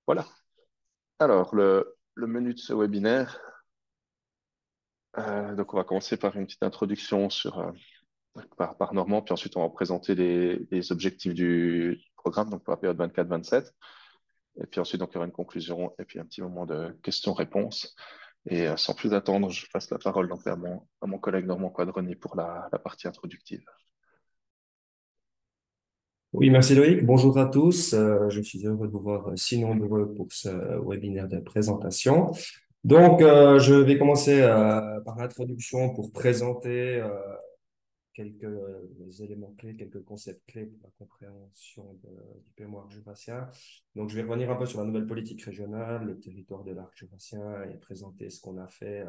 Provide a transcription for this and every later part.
Voilà. Alors, le menu de ce webinaire, donc on va commencer par une petite introduction par Normand, puis ensuite on va présenter les objectifs du programme, donc pour la période 24-27. Et puis ensuite, donc, il y aura une conclusion et puis un petit moment de questions-réponses. Et sans plus attendre, je passe la parole donc à mon collègue Normand Quadroni pour la partie introductive. Oui, merci Loïc. Bonjour à tous. Je suis heureux de vous voir si nombreux pour ce webinaire de présentation. Donc, je vais commencer par l'introduction pour présenter quelques éléments clés, quelques concepts clés pour la compréhension du mémoire jurassien. Donc, je vais revenir un peu sur la nouvelle politique régionale, le territoire de l'arc jurassien et présenter ce qu'on a fait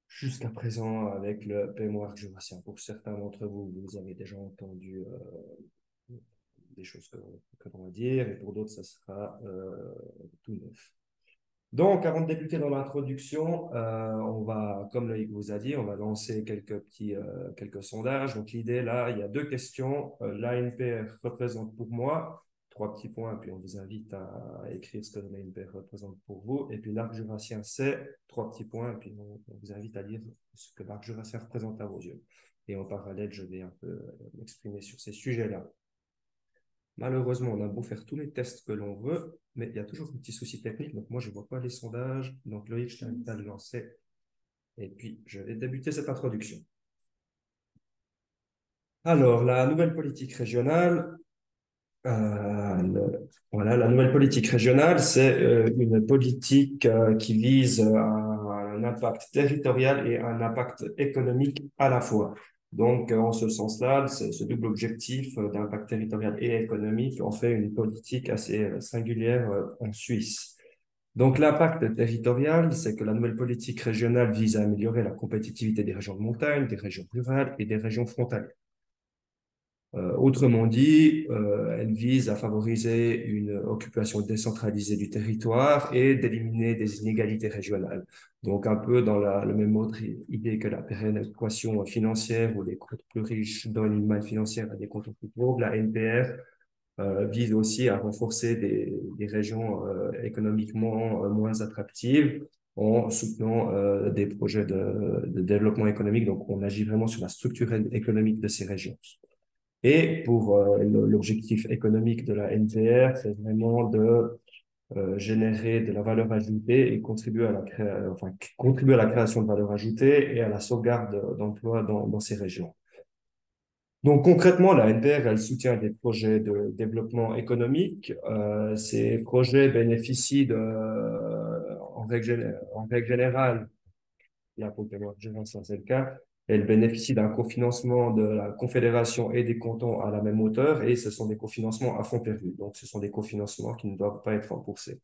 jusqu'à présent avec le mémoire jurassien. Pour certains d'entre vous, vous avez déjà entendu des choses que l'on va dire, et pour d'autres, ça sera tout neuf. Donc, avant de débuter dans l'introduction, on va, comme Loïc vous a dit, on va lancer quelques sondages. Donc, l'idée là, il y a deux questions. L'ANPR représente pour moi trois petits points, puis on vous invite à écrire ce que l'ANPR représente pour vous. Et puis l'arc jurassien, c'est trois petits points, et puis on vous invite à lire ce que l'arc jurassien représente à vos yeux. Et en parallèle, je vais un peu m'exprimer sur ces sujets-là. Malheureusement, on a beau faire tous les tests que l'on veut, mais il y a toujours un petit souci technique. Donc, moi, je ne vois pas les sondages. Donc, Loïc, je t'invite à le lancer. Et puis, je vais débuter cette introduction. Alors, la nouvelle politique régionale, voilà, la nouvelle politique régionale, c'est une politique qui vise un impact territorial et un impact économique à la fois. Donc, en ce sens-là, ce double objectif d'impact territorial et économique en fait une politique assez singulière en Suisse. Donc, l'impact territorial, c'est que la nouvelle politique régionale vise à améliorer la compétitivité des régions de montagne, des régions rurales et des régions frontalières. Autrement dit, elle vise à favoriser une occupation décentralisée du territoire et d'éliminer des inégalités régionales. Donc, un peu dans le même autre idée que la péréquation financière où les comptes plus riches donnent une manne financière à des comptes plus pauvres, la NPR vise aussi à renforcer des régions économiquement moins attractives en soutenant des projets de développement économique. Donc, on agit vraiment sur la structure économique de ces régions. Et pour l'objectif économique de la NVR, c'est vraiment de générer de la valeur ajoutée et contribuer à la création de valeur ajoutée et à la sauvegarde d'emplois dans ces régions. Donc concrètement, la NPR, elle soutient des projets de développement économique. Ces projets bénéficient en règle générale, là pour le paiement ça c'est le cas, elle bénéficie d'un cofinancement de la Confédération et des cantons à la même hauteur, et ce sont des cofinancements à fond perdu. Donc, ce sont des cofinancements qui ne doivent pas être remboursés.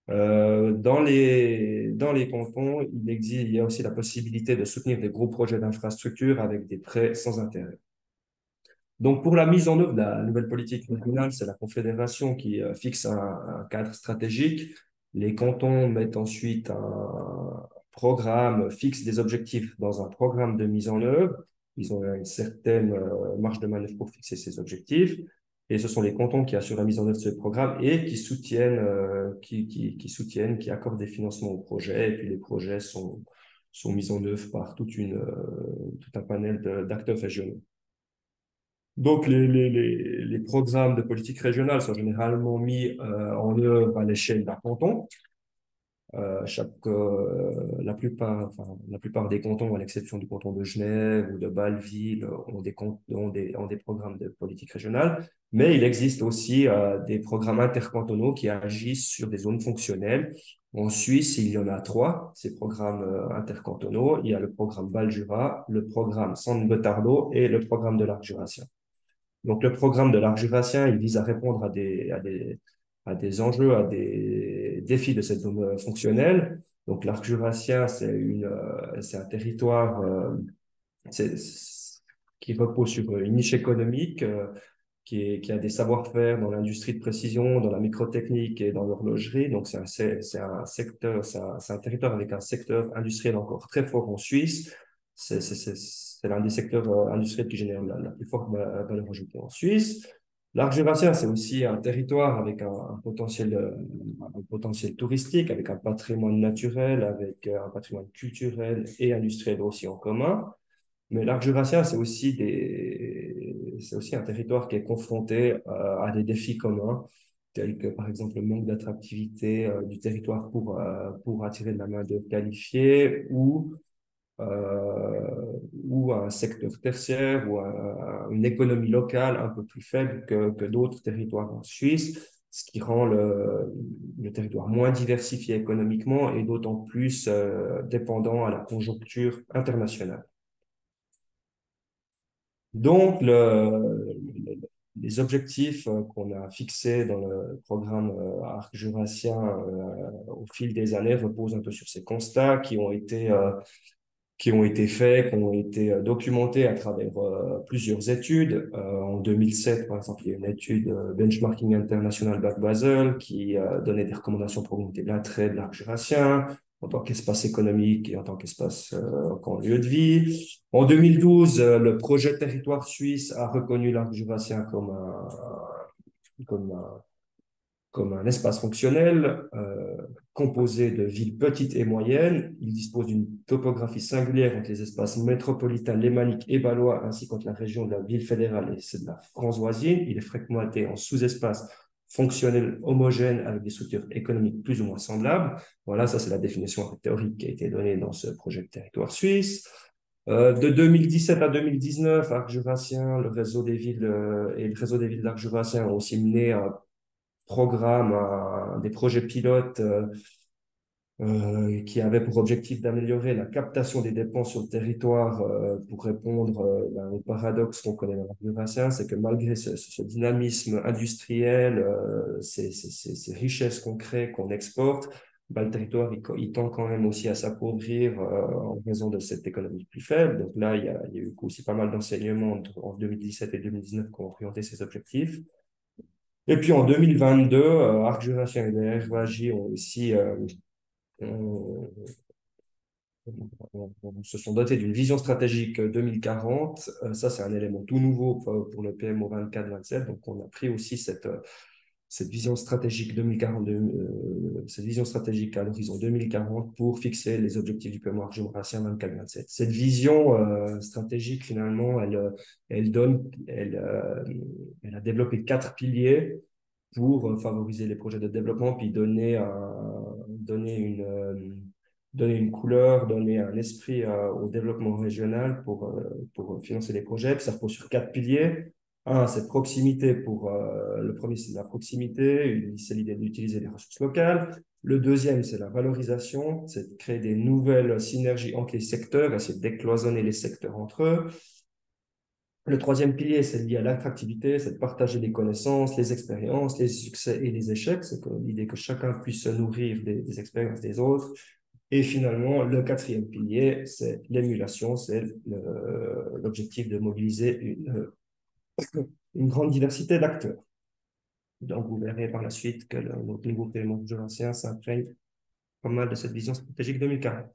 Dans les cantons, il y a aussi la possibilité de soutenir des gros projets d'infrastructure avec des prêts sans intérêt. Donc, pour la mise en œuvre de la nouvelle politique régionale, c'est la Confédération qui fixe un cadre stratégique. Les cantons mettent ensuite un programme, fixent des objectifs dans un programme de mise en œuvre. Ils ont une certaine marge de manœuvre pour fixer ces objectifs. Et ce sont les cantons qui assurent la mise en œuvre de ce programme et qui accordent des financements aux projets. Et puis, les projets sont mis en œuvre par tout un panel d'acteurs régionaux. Donc, les programmes de politique régionale sont généralement mis en œuvre à l'échelle d'un canton. La plupart des cantons, à l'exception du canton de Genève ou de Bâle-Ville, ont des programmes de politique régionale. Mais il existe aussi des programmes intercantonaux qui agissent sur des zones fonctionnelles. En Suisse, il y en a trois, ces programmes intercantonaux. Il y a le programme Val-Jura, le programme Centre-Gotardeau et le programme de l'Arc jurassien. Donc, le programme de l'Arc jurassien, il vise à répondre à des enjeux, à des défis de cette zone fonctionnelle. Donc, l'Arc jurassien, c'est un territoire c'est- qui repose sur une niche économique qui a des savoir-faire dans l'industrie de précision, dans la microtechnique et dans l'horlogerie. Donc, c'est un secteur, c'est un territoire avec un secteur industriel encore très fort en Suisse. C'est l'un des secteurs industriels qui génère la plus forte valeur ajoutée en Suisse. L'arc jurassien, c'est aussi un territoire avec un potentiel touristique, avec un patrimoine naturel, avec un patrimoine culturel et industriel aussi en commun. Mais l'arc jurassien, c'est aussi un territoire qui est confronté à des défis communs, tels que par exemple le manque d'attractivité du territoire pour attirer de la main-d'œuvre qualifiée ou un secteur tertiaire ou une économie locale un peu plus faible que d'autres territoires en Suisse, ce qui rend le territoire moins diversifié économiquement et d'autant plus dépendant à la conjoncture internationale. Donc, les objectifs qu'on a fixés dans le programme Arc Jurassien au fil des années reposent un peu sur ces constats qui ont été faits, qui ont été documentés à travers plusieurs études. En 2007, par exemple, il y a une étude Benchmarking International Back Basel qui donnait des recommandations pour augmenter l'attrait de l'arc jurassien en tant qu'espace économique et en tant qu'espace qu'en lieu de vie. En 2012, le projet Territoire suisse a reconnu l'arc jurassien comme un comme un espace fonctionnel composé de villes petites et moyennes. Il dispose d'une topographie singulière entre les espaces métropolitains lémaniques et balois, ainsi qu'entre la région de la ville fédérale et celle de la France voisine. Il est fréquenté en sous-espaces fonctionnels homogènes avec des structures économiques plus ou moins semblables. Voilà, ça c'est la définition théorique qui a été donnée dans ce projet de territoire suisse. De 2017 à 2019, Arc Jurassien, le réseau des villes et le réseau des villes d'Arc Jurassien ont aussi mené programmes, des projets pilotes qui avaient pour objectif d'améliorer la captation des dépenses sur le territoire pour répondre au paradoxe qu'on connaît dans l'urbain, c'est que malgré ce dynamisme industriel, ces richesses qu'on crée, qu'on exporte, bah, le territoire, il tend quand même aussi à s'appauvrir en raison de cette économie plus faible. Donc là, il y a eu aussi pas mal d'enseignements en 2017 et 2019 qui ont orienté ces objectifs. Et puis en 2022, Arc Jurassien et l'Airvagie ont aussi on- se sont dotés d'une vision stratégique 2040. Ça, c'est un élément tout nouveau pour le PMO 24-27. Donc, on a pris aussi cette vision stratégique 2040, cette vision stratégique à l'horizon 2040 pour fixer les objectifs du PMO Arc Jurassien 24-27. Cette vision stratégique, finalement, elle a développé 4 piliers pour favoriser les projets de développement, puis donner une couleur, donner un esprit au développement régional pour financer les projets. Puis ça repose sur 4 piliers. Un, c'est proximité le premier, c'est la proximité, c'est l'idée d'utiliser les ressources locales. Le deuxième, c'est la valorisation, c'est de créer des nouvelles synergies entre les secteurs, essayer de décloisonner les secteurs entre eux. Le troisième pilier, c'est lié à l'attractivité, c'est de partager les connaissances, les expériences, les succès et les échecs. C'est l'idée que chacun puisse se nourrir des expériences des autres. Et finalement, le quatrième pilier, c'est l'émulation, c'est l'objectif de mobiliser une grande diversité d'acteurs. Donc, vous verrez par la suite que notre nouveau PMO jurassien s'imprègne pas mal de cette vision stratégique 2040.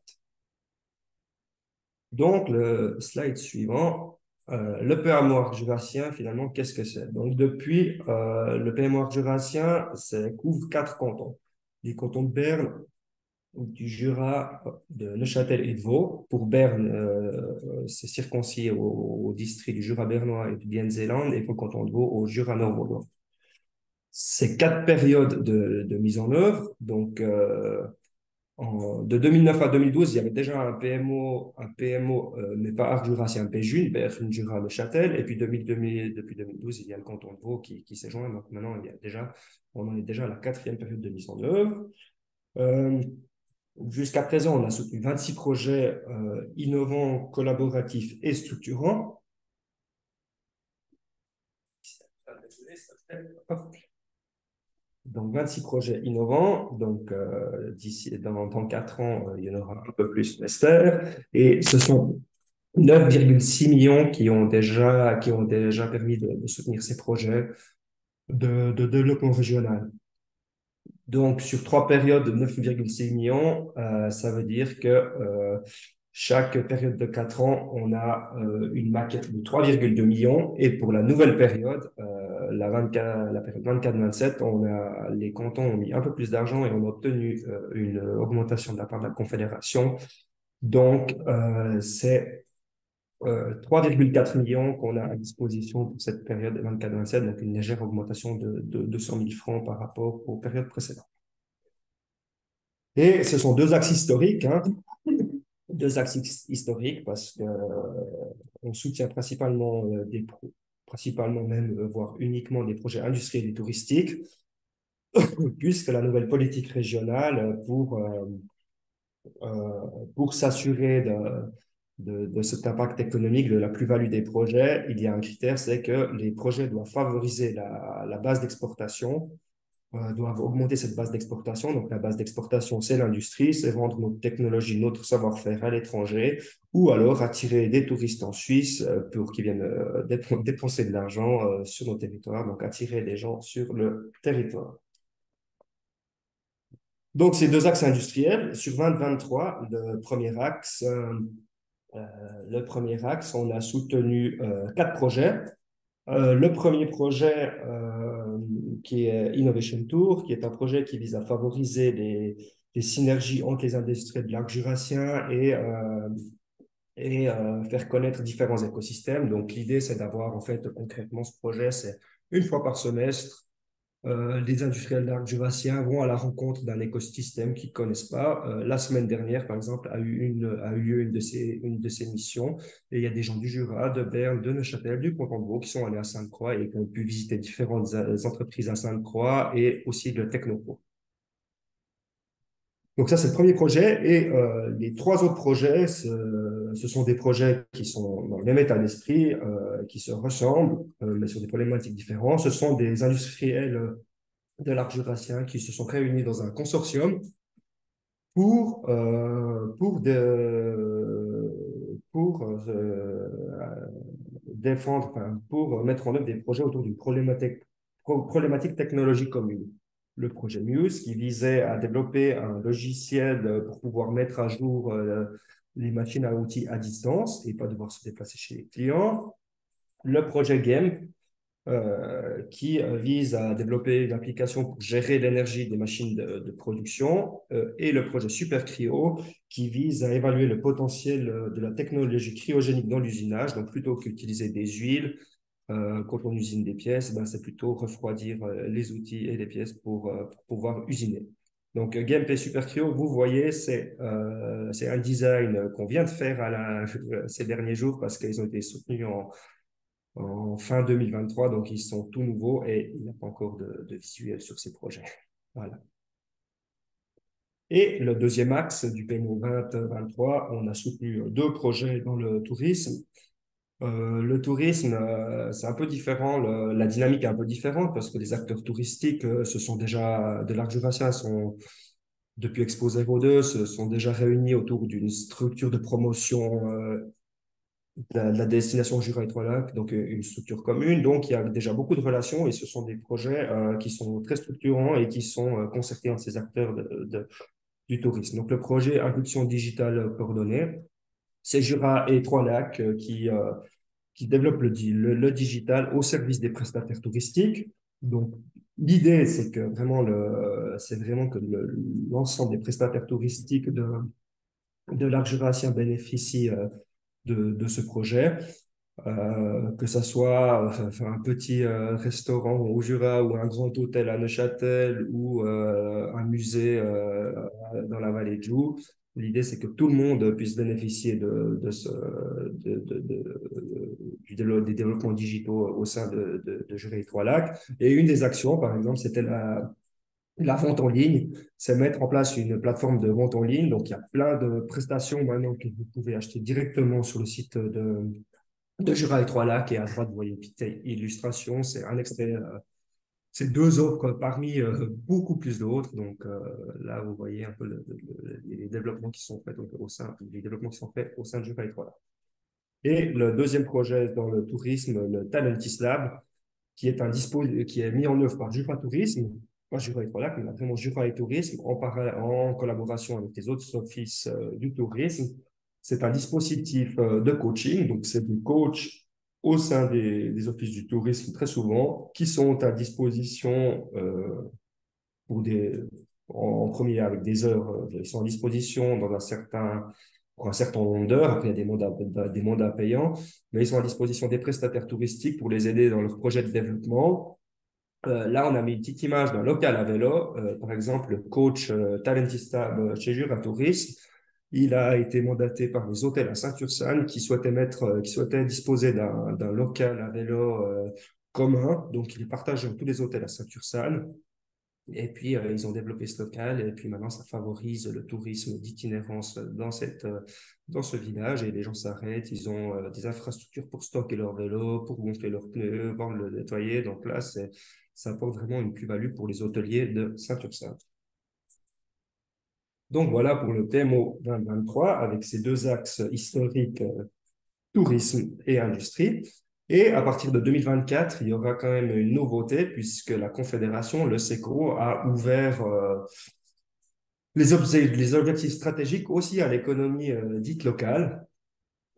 Donc, le slide suivant, le PMO jurassien, finalement, qu'est-ce que c'est? Donc, depuis, le PMO jurassien, ça couvre 4 cantons. Les cantons de Berne, du Jura, de Neuchâtel et de Vaud. Pour Berne, c'est circoncis au district du Jura bernois et du Bienne-Zélande, et pour le canton de Vaud, au Jura nord-vaudois. Ces 4 périodes de mise en œuvre, donc de 2009 à 2012, il y avait déjà un PMO mais pas Arc Jurassien, un PJU, BRN Jura Neuchâtel, et puis depuis 2012, il y a le canton de Vaud qui s'est joint, donc maintenant on en est déjà à la 4e période de mise en œuvre. Jusqu'à présent, on a soutenu 26 projets innovants, collaboratifs et structurants. Donc, 26 projets innovants. Donc, dans 4 ans, il y en aura un peu plus, j'espère. Et ce sont 9,6 millions qui ont déjà permis de soutenir ces projets de développement régional. Donc, sur 3 périodes de 9,6 millions, ça veut dire que chaque période de 4 ans, on a une maquette de 3,2 millions. Et pour la nouvelle période, la période 24-27, les cantons ont mis un peu plus d'argent et on a obtenu une augmentation de la part de la Confédération. Donc, c'est 3,4 millions qu'on a à disposition pour cette période 24-27, donc une légère augmentation de 200 000 francs par rapport aux périodes précédentes. Et ce sont deux axes historiques, hein, deux axes historiques parce que on soutient principalement principalement même, voire uniquement des projets industriels et touristiques, puisque la nouvelle politique régionale pour s'assurer de cet impact économique, de la plus-value des projets, il y a un critère, c'est que les projets doivent favoriser la base d'exportation, doivent augmenter cette base d'exportation. Donc, la base d'exportation, c'est l'industrie, c'est vendre notre technologie, notre savoir-faire à l'étranger, ou alors attirer des touristes en Suisse pour qu'ils viennent dépenser de l'argent sur nos territoires, donc attirer des gens sur le territoire. Donc, ces deux axes industriels, sur 2023, le premier axe, on a soutenu quatre projets. Le premier projet qui est Innovation Tour, qui est un projet qui vise à favoriser les synergies entre les industriels de l'arc jurassien et faire connaître différents écosystèmes. Donc, l'idée, c'est d'avoir, en fait, concrètement, ce projet, c'est une fois par semestre, les industriels d'arc jurassien vont à la rencontre d'un écosystème qu'ils ne connaissent pas. La semaine dernière, par exemple, a eu lieu une de ces missions. Et il y a des gens du Jura, de Berne, de Neuchâtel, du Cantal qui sont allés à Sainte-Croix et qui ont pu visiter différentes entreprises à Sainte-Croix et aussi le Technopro. Donc ça, c'est le premier projet. Et les trois autres projets, ce sont des projets qui sont dans le même état d'esprit, qui se ressemblent, mais sur des problématiques différentes. Ce sont des industriels de l'arc jurassien qui se sont réunis dans un consortium pour, défendre, enfin, pour mettre en œuvre des projets autour d'une problématique technologique commune. Le projet Muse, qui visait à développer un logiciel pour pouvoir mettre à jour les machines à outils à distance et pas devoir se déplacer chez les clients. Le projet Game, qui vise à développer une application pour gérer l'énergie des machines de production, et le projet Super Cryo, qui vise à évaluer le potentiel de la technologie cryogénique dans l'usinage. Donc, plutôt qu'utiliser des huiles, quand on usine des pièces, ben, c'est plutôt refroidir les outils et les pièces pour pouvoir usiner. Donc, Gameplay Super Cryo, vous voyez, c'est un design qu'on vient de faire ces derniers jours parce qu'ils ont été soutenus en fin 2023, donc ils sont tout nouveaux et il n'y a pas encore de visuel sur ces projets. Voilà. Et le deuxième axe du PMO 2023, on a soutenu deux projets dans le tourisme. Le tourisme, c'est un peu différent, la dynamique est un peu différente parce que les acteurs touristiques, ce sont déjà de l'arc jurassien, depuis Expo 02, se sont déjà réunis autour d'une structure de promotion la destination Jura et Trois-Lacs, donc une structure commune. Donc, il y a déjà beaucoup de relations et ce sont des projets qui sont très structurants et qui sont concertés entre ces acteurs du tourisme. Donc, le projet Impulsion digitale coordonnée, c'est Jura et Trois-Lacs qui développent le digital au service des prestataires touristiques. Donc, l'idée, c'est vraiment que l'ensemble des prestataires touristiques de l'arc jurassien bénéficient de ce projet, que ça soit un petit restaurant au Jura ou un grand hôtel à Neuchâtel ou un musée dans la vallée de Joux. L'idée, c'est que tout le monde puisse bénéficier des développements digitaux au sein de Jura et Trois-Lacs. Et une des actions, par exemple, c'était la vente en ligne, c'est mettre en place une plateforme de vente en ligne. Donc, il y a plein de prestations maintenant que vous pouvez acheter directement sur le site de Jura et Trois-Lacs. Et à droite, vous voyez une petite illustration. C'est un extrait, c'est deux offres parmi beaucoup plus d'autres. Donc, là, vous voyez un peu les développements qui sont faits au sein de Jura et Trois-Lacs. Et le deuxième projet dans le tourisme, le Talentis Lab, qui est mis en œuvre par Jura Tourisme, pas Jura et Trois-Lacs, mais vraiment Jura et Tourisme, en collaboration avec les autres offices du tourisme. C'est un dispositif de coaching, donc c'est du coach au sein des offices du tourisme très souvent, qui sont à disposition pour en premier avec des heures, ils sont à disposition pour un certain nombre d'heures. Après, il y a des mandats payants, mais ils sont à disposition des prestataires touristiques pour les aider dans leur projet de développement. Là, on a mis une petite image d'un local à vélo. Par exemple, le coach Talentista chez Jura Tourisme, il a été mandaté par les hôtels à Saint-Ursanne qui souhaitaient disposer d'un local à vélo commun. Donc, il partage dans tous les hôtels à Saint-Ursanne. Et puis, ils ont développé ce local. Et puis, maintenant, ça favorise le tourisme d'itinérance dans ce village. Et les gens s'arrêtent. Ils ont des infrastructures pour stocker leurs vélos, pour gonfler leurs pneus, pour le nettoyer. Donc là, ça apporte vraiment une plus-value pour les hôteliers de Saint-Ursanne. Donc, voilà pour le PMO 2023 avec ces deux axes historiques, tourisme et industrie. Et à partir de 2024, il y aura quand même une nouveauté puisque la Confédération, le SECO, a ouvert les objectifs stratégiques aussi à l'économie dite locale.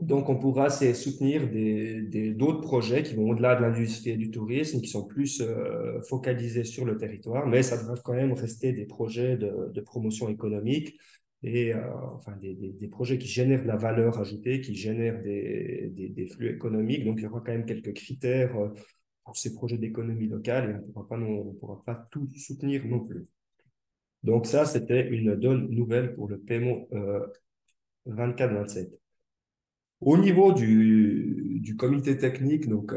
Donc, on pourra soutenir d'autres projets qui vont au-delà de l'industrie et du tourisme, qui sont plus focalisés sur le territoire, mais ça devrait quand même rester des projets de promotion économique et enfin des projets qui génèrent de la valeur ajoutée, qui génèrent des flux économiques. Donc, il y aura quand même quelques critères pour ces projets d'économie locale et on pourra pas tout soutenir non plus. Donc, ça, c'était une bonne nouvelle pour le PMO 24-27. Au niveau du comité technique, donc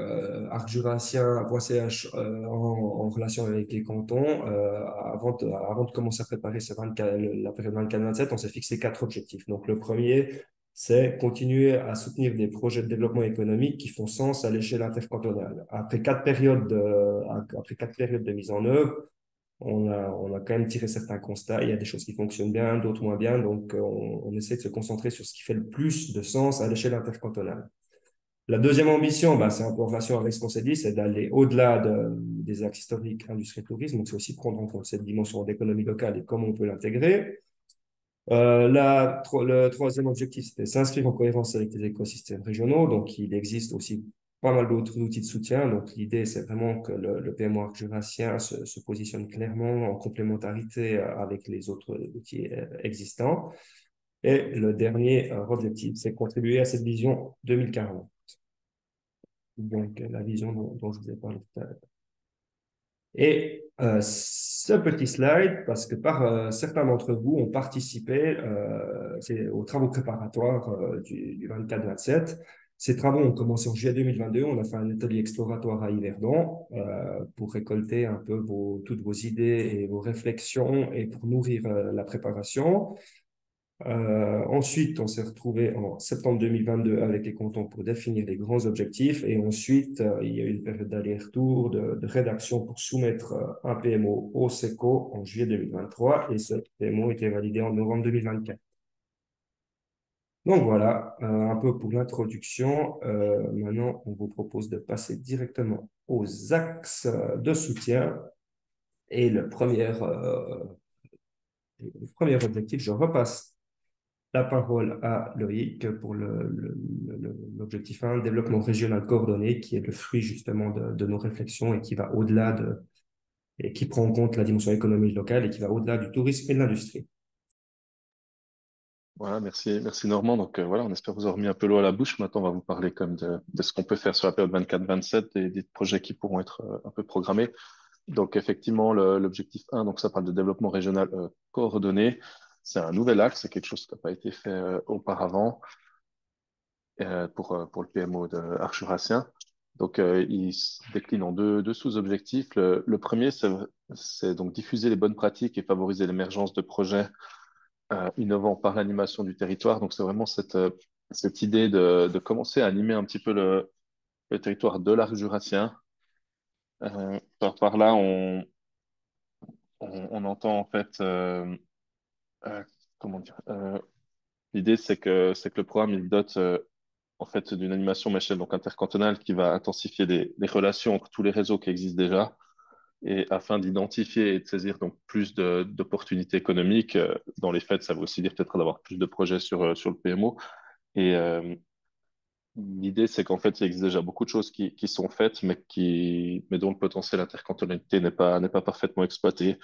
Arc Jurassien, .ch, en relation avec les cantons, avant de commencer à préparer la période 24-27, on s'est fixé quatre objectifs. Donc le premier, c'est continuer à soutenir des projets de développement économique qui font sens à l'échelle intercantonale. Après quatre périodes de mise en œuvre, on a quand même tiré certains constats. Il y a des choses qui fonctionnent bien, d'autres moins bien. Donc, on essaie de se concentrer sur ce qui fait le plus de sens à l'échelle intercantonale. La deuxième ambition, bah, c'est un peu en relation avec ce qu'on s'est dit, c'est d'aller au-delà des axes historiques industrie et tourisme. Donc, c'est aussi prendre en compte cette dimension d'économie locale et comment on peut l'intégrer. Le troisième objectif, c'était s'inscrire en cohérence avec les écosystèmes régionaux. Donc, il existe aussi pas mal d'autres outils de soutien. Donc, l'idée, c'est vraiment que le PMO Arc Jurassien se positionne clairement en complémentarité avec les autres outils existants. Et le dernier objectif, c'est contribuer à cette vision 2040. Donc, la vision dont je vous ai parlé tout à l'heure. Et ce petit slide, parce que certains d'entre vous ont participé aux travaux préparatoires du 24-27. Ces travaux ont commencé en juillet 2022. On a fait un atelier exploratoire à Yverdon pour récolter un peu toutes vos idées et vos réflexions et pour nourrir la préparation. Ensuite, on s'est retrouvé en septembre 2022 avec les cantons pour définir les grands objectifs. Et ensuite, il y a eu une période d'aller-retour, de rédaction pour soumettre un PMO au SECO en juillet 2023. Et ce PMO a été validé en novembre 2024. Donc voilà, un peu pour l'introduction. Maintenant, on vous propose de passer directement aux axes de soutien. Et le premier objectif, je repasse la parole à Loïc pour l'objectif 1, développement régional coordonné, qui est le fruit justement de nos réflexions et qui va et qui prend en compte la dimension économique locale et qui va au-delà du tourisme et de l'industrie. Voilà, merci Normand. Donc voilà, on espère vous avoir mis un peu l'eau à la bouche. Maintenant, on va vous parler comme de ce qu'on peut faire sur la période 24-27 et des projets qui pourront être un peu programmés. Donc effectivement, l'objectif 1, donc ça parle de développement régional coordonné. C'est un nouvel axe, c'est quelque chose qui n'a pas été fait auparavant pour le PMO de Arc-Jurassien. Donc il se décline en deux sous-objectifs. Le premier, c'est donc diffuser les bonnes pratiques et favoriser l'émergence de projets innovant par l'animation du territoire. Donc, c'est vraiment cette idée de commencer à animer un petit peu le territoire de l'arc jurassien. Par là, on entend en fait, euh, comment dire, l'idée c'est que le programme il dote en fait d'une animation échelle donc intercantonale qui va intensifier les relations entre tous les réseaux qui existent déjà et afin d'identifier et de saisir donc plus d'opportunités économiques. Dans les faits, ça veut aussi dire peut-être d'avoir plus de projets sur le PMO. Et L'idée, c'est qu'en fait, il existe déjà beaucoup de choses qui sont faites, mais dont le potentiel intercantonalité n'est pas parfaitement exploité.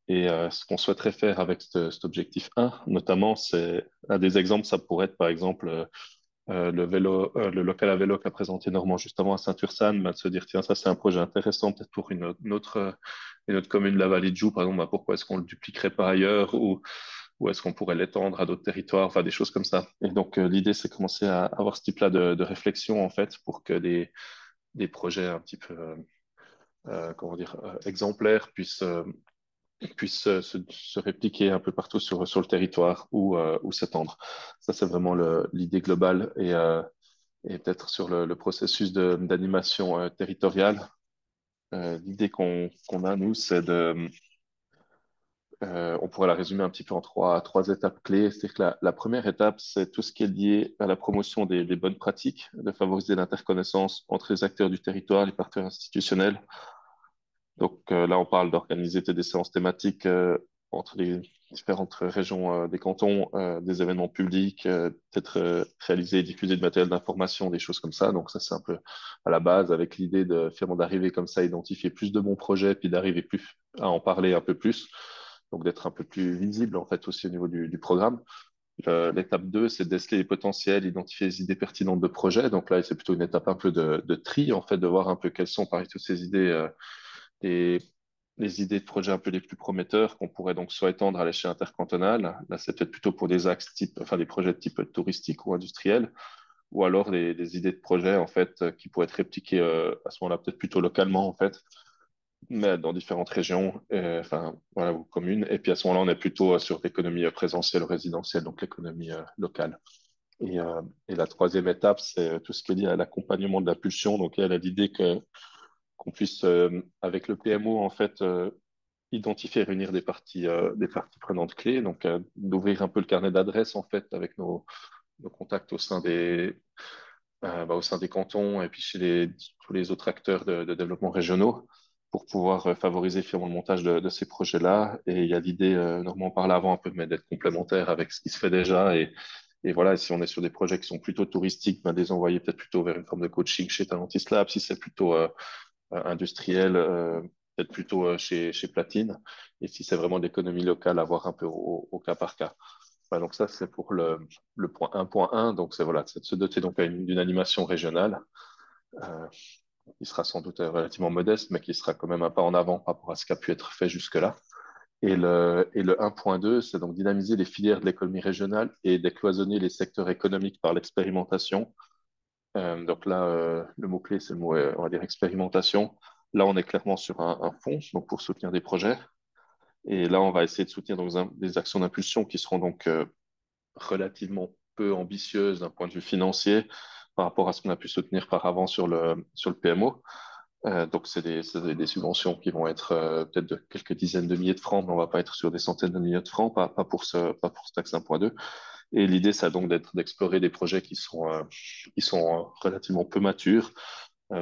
Et ce qu'on souhaiterait faire avec cet objectif 1, notamment, c'est un des exemples, ça pourrait être par exemple le local à vélo qu'a présenté Normand justement à Saint-Ursanne, bah, de se dire, tiens, ça c'est un projet intéressant peut-être pour une autre commune de la vallée de Joux, par exemple, bah, pourquoi est-ce qu'on le dupliquerait pas ailleurs ou est-ce qu'on pourrait l'étendre à d'autres territoires, enfin des choses comme ça. Et donc l'idée, c'est commencer à avoir ce type-là de réflexion en fait pour que des projets un petit peu, comment dire, exemplaires puissent se répliquer un peu partout sur le territoire ou s'étendre. Ça, c'est vraiment l'idée globale. Et peut-être sur le processus d'animation territoriale, l'idée qu'on a, nous, on pourrait la résumer un petit peu en trois étapes clés. C'est-à-dire que la première étape, c'est tout ce qui est lié à la promotion des bonnes pratiques, de favoriser l'interconnaissance entre les acteurs du territoire, les partenaires institutionnels. Donc là, on parle d'organiser des séances thématiques entre les différentes régions des cantons, des événements publics, peut-être réaliser et diffuser du matériel d'information, des choses comme ça. Donc ça, c'est un peu à la base avec l'idée de finalement d'arriver comme ça à identifier plus de bons projets, puis d'arriver plus à en parler un peu plus. Donc d'être un peu plus visible en fait aussi au niveau du programme. L'étape 2, c'est de déceler les potentiels, identifier les idées pertinentes de projet. Donc là, c'est plutôt une étape un peu de tri, en fait, de voir un peu quelles sont parmi toutes ces idées et les idées de projets un peu les plus prometteurs qu'on pourrait donc soit étendre à l'échelle intercantonale. Là, c'est peut-être plutôt pour des axes type, enfin des projets de type touristique ou industriel, ou alors des idées de projets en fait qui pourraient être répliquées à ce moment-là peut-être plutôt localement en fait, mais dans différentes régions, enfin voilà, ou communes. Et puis à ce moment-là, on est plutôt sur l'économie présentielle ou résidentielle, donc l'économie locale. Et la troisième étape, c'est tout ce qui est lié à l'accompagnement de la pulsion. Donc, il y a l'idée qu'on puisse, avec le PMO, en fait, identifier et réunir des parties prenantes clés, donc d'ouvrir un peu le carnet d'adresses en fait avec nos contacts au sein des cantons et puis chez tous les autres acteurs de développement régionaux pour pouvoir favoriser finalement le montage de ces projets-là. Et il y a l'idée, normalement on parlait avant un peu, mais d'être complémentaire avec ce qui se fait déjà. Et voilà, si on est sur des projets qui sont plutôt touristiques, ben, les envoyer peut-être plutôt vers une forme de coaching chez Talentis Lab. Si c'est plutôt industriel, peut-être plutôt chez Platine. Et si c'est vraiment de l'économie locale, avoir un peu au cas par cas. Ouais, donc ça, c'est pour le point 1.1. Donc c'est voilà, c'est de se doter donc d'une animation régionale qui sera sans doute relativement modeste, mais qui sera quand même un pas en avant par rapport à ce qui a pu être fait jusque-là. Et le 1.2, c'est donc dynamiser les filières de l'économie régionale et décloisonner les secteurs économiques par l'expérimentation. Donc là, le mot-clé, c'est le mot, on va dire, expérimentation. Là, on est clairement sur un fonds donc pour soutenir des projets. Et là, on va essayer de soutenir donc, des actions d'impulsion qui seront donc relativement peu ambitieuses d'un point de vue financier par rapport à ce qu'on a pu soutenir par avant sur le PMO. Donc, c'est des subventions qui vont être peut-être de quelques dizaines de milliers de francs, mais on ne va pas être sur des centaines de milliers de francs, pas pour ce taxe 1.2. Et l'idée, ça donc d'explorer des projets qui sont relativement peu matures.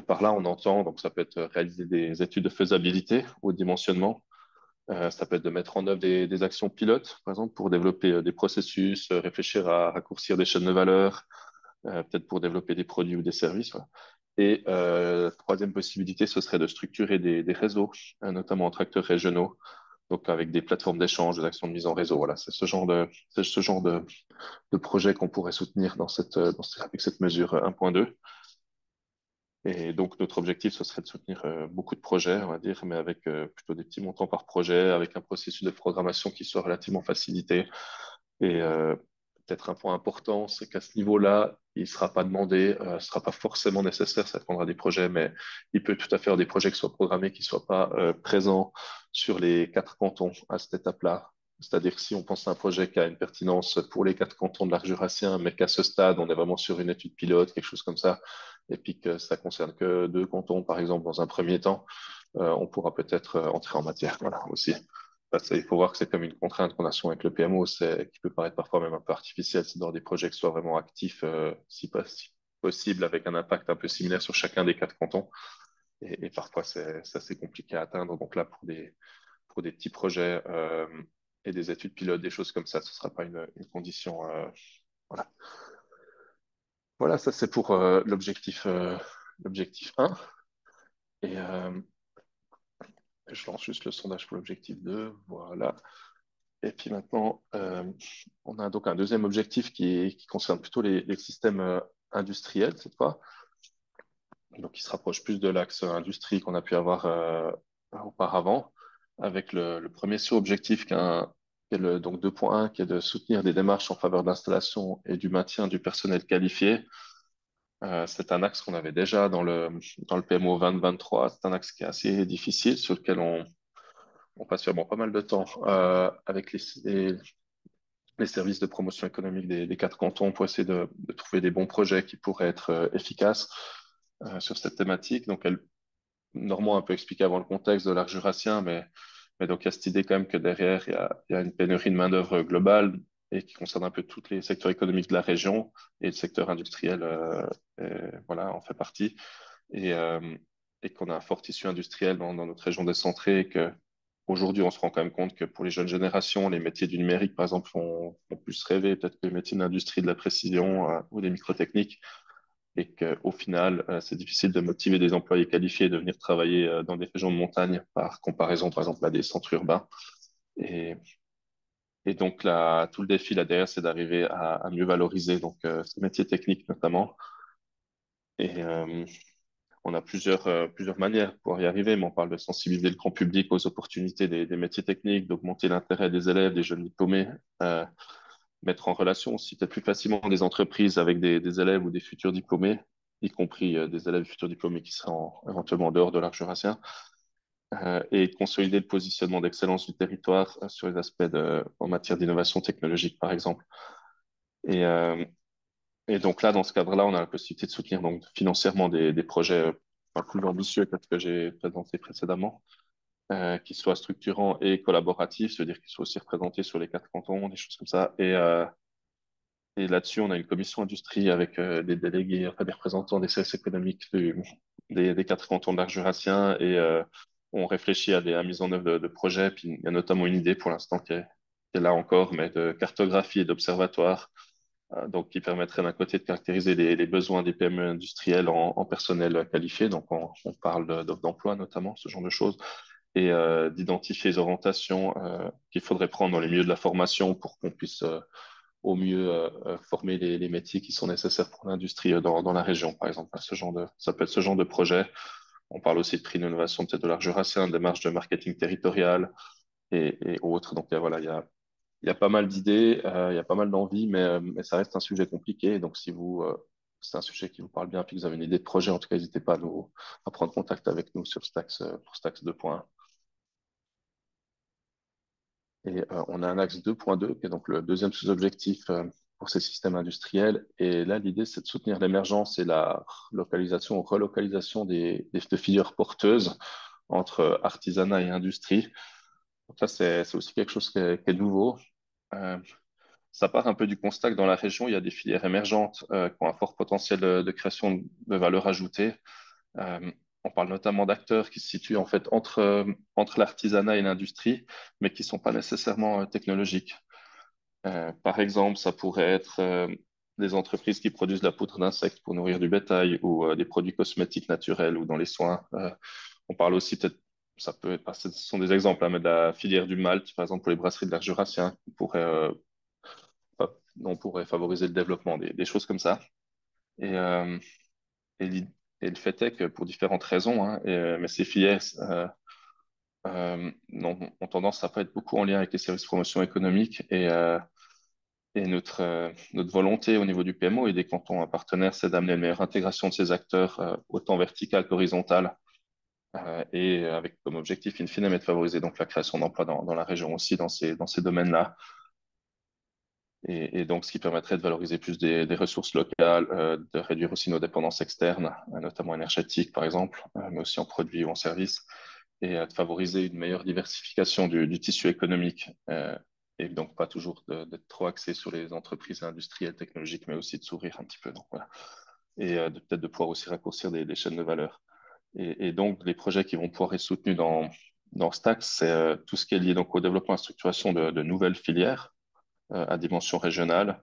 Par là, on entend, donc ça peut être réaliser des études de faisabilité au dimensionnement. Ça peut être de mettre en œuvre des actions pilotes, par exemple, pour développer des processus, réfléchir à raccourcir des chaînes de valeur, peut-être pour développer des produits ou des services. Ouais. Et troisième possibilité, ce serait de structurer des réseaux, notamment entre acteurs régionaux, donc avec des plateformes d'échange, des actions de mise en réseau. Voilà, c'est ce genre de projet qu'on pourrait soutenir avec cette mesure 1.2. Et donc, notre objectif, ce serait de soutenir beaucoup de projets, on va dire, mais avec plutôt des petits montants par projet, avec un processus de programmation qui soit relativement facilité. Et peut-être un point important, c'est qu'à ce niveau-là, il ne sera pas demandé, ce ne sera pas forcément nécessaire, ça dépendra des projets, mais il peut tout à fait y avoir des projets qui soient programmés, qui ne soient pas présents sur les 4 cantons à cette étape-là. C'est-à-dire que si on pense à un projet qui a une pertinence pour les 4 cantons de l'arc jurassien, mais qu'à ce stade, on est vraiment sur une étude pilote, quelque chose comme ça, et puis que ça concerne que 2 cantons, par exemple, dans un premier temps, on pourra peut-être entrer en matière, voilà, aussi. Il faut voir que c'est comme une contrainte qu'on a souvent avec le PMO, qui peut paraître parfois même un peu artificielle, c'est dans des projets qui soient vraiment actifs, si possible, avec un impact un peu similaire sur chacun des 4 cantons. Et parfois, c'est assez compliqué à atteindre. Donc là, pour des petits projets et des études pilotes, des choses comme ça, ce ne sera pas une condition. Voilà. Voilà, ça c'est pour l'objectif 1. Et je lance juste le sondage pour l'objectif 2. Voilà. Et puis maintenant, on a donc un deuxième objectif qui concerne plutôt les systèmes industriels cette fois. Donc, il se rapproche plus de l'axe industrie qu'on a pu avoir auparavant, avec le premier sous-objectif qui est le donc 2.1, qui est de soutenir des démarches en faveur de l'installation et du maintien du personnel qualifié. C'est un axe qu'on avait déjà dans le PMO 2023. C'est un axe qui est assez difficile, sur lequel on passe vraiment pas mal de temps avec les services de promotion économique des quatre cantons pour essayer de trouver des bons projets qui pourraient être efficaces sur cette thématique. Donc, Normand a un peu expliqué avant le contexte de l'art jurassien, mais donc il y a cette idée quand même que derrière, il y a une pénurie de main-d'œuvre globale et qui concerne un peu tous les secteurs économiques de la région et le secteur industriel, voilà, en fait partie. Et, euh, et qu'on a un fort tissu industriel dans notre région décentrée et que aujourd'hui, on se rend quand même compte que pour les jeunes générations, les métiers du numérique, par exemple, font plus rêver peut-être que les métiers de l'industrie de la précision ou des microtechniques et qu'au final, c'est difficile de motiver des employés qualifiés de venir travailler dans des régions de montagne par comparaison, par exemple, à des centres urbains. Et, et donc, là, tout le défi là derrière, c'est d'arriver à mieux valoriser donc, ces métiers techniques notamment. Et on a plusieurs manières pour y arriver, mais on parle de sensibiliser le grand public aux opportunités des métiers techniques, d'augmenter l'intérêt des élèves, des jeunes diplômés, euh, mettre en relation aussi peut-être plus facilement des entreprises avec des élèves ou des futurs diplômés, y compris des élèves futurs diplômés qui seraient éventuellement en dehors de l'arc jurassien, et consolider le positionnement d'excellence du territoire sur les aspects en matière d'innovation technologique, par exemple. Et, euh, et donc là, dans ce cadre-là, on a la possibilité de soutenir donc, financièrement des projets plus ambitieux que ce que j'ai présenté précédemment, qui soient structurants et collaboratifs, c'est-à-dire qu'ils soient aussi représentés sur les quatre cantons, des choses comme ça, et là-dessus, on a une commission industrie avec des délégués, enfin des représentants des services économiques des quatre cantons de l'arc jurassien et on réfléchit à la mise en œuvre de projets. Puis il y a notamment une idée pour l'instant qui est là encore, mais de cartographie et d'observatoire, donc qui permettrait d'un côté de caractériser les besoins des PME industriels en personnel qualifié. Donc on parle d'offres d'emploi notamment, ce genre de choses, et d'identifier les orientations qu'il faudrait prendre dans les milieux de la formation pour qu'on puisse au mieux former les métiers qui sont nécessaires pour l'industrie dans la région, par exemple. Ça peut être ce genre de projet. On parle aussi de prix d'innovation peut-être de l'art jurassien, de démarches de marketing territorial et autres. Donc voilà, il y a pas mal d'idées, il y a pas mal d'envies, mais ça reste un sujet compliqué. Donc si c'est un sujet qui vous parle bien, puis que vous avez une idée de projet, en tout cas, n'hésitez pas à prendre contact avec nous sur Stax, pour Stax 2.1. Et on a un axe 2.2, qui est donc le deuxième sous-objectif pour ces systèmes industriels. Et là, l'idée, c'est de soutenir l'émergence et la localisation ou relocalisation de filières porteuses entre artisanat et industrie. Donc ça, c'est aussi quelque chose qui est nouveau. Euh, Ça part un peu du constat que dans la région, il y a des filières émergentes qui ont un fort potentiel de création de valeur ajoutée. Euh, on parle notamment d'acteurs qui se situent en fait entre l'artisanat et l'industrie, mais qui ne sont pas nécessairement technologiques. Par exemple, ça pourrait être des entreprises qui produisent de la poudre d'insectes pour nourrir du bétail ou des produits cosmétiques naturels ou dans les soins. On parle aussi peut-être, ça peut être, ce sont des exemples, hein, mais de la filière du malt, par exemple pour les brasseries de l'Arc jurassien, on pourrait favoriser le développement, des choses comme ça. Et, euh, et, l'i- et le fait est que pour différentes raisons, hein, mais ces filières ont tendance à pas être beaucoup en lien avec les services de promotion économique et notre volonté au niveau du PMO et des cantons partenaires, c'est d'amener une meilleure intégration de ces acteurs, autant verticale qu'horizontale, et avec comme objectif, in fine, mais de favoriser donc la création d'emplois dans la région aussi, dans ces domaines-là. Et donc, ce qui permettrait de valoriser plus des ressources locales, de réduire aussi nos dépendances externes, notamment énergétiques, par exemple, mais aussi en produits ou en services, et de favoriser une meilleure diversification du tissu économique, et donc pas toujours d'être trop axé sur les entreprises industrielles, technologiques, mais aussi de s'ouvrir un petit peu. Donc, voilà. Et peut-être de pouvoir aussi raccourcir des chaînes de valeur. Et donc, les projets qui vont pouvoir être soutenus dans Stack, c'est tout ce qui est lié donc, au développement et à la structuration de nouvelles filières à dimension régionale,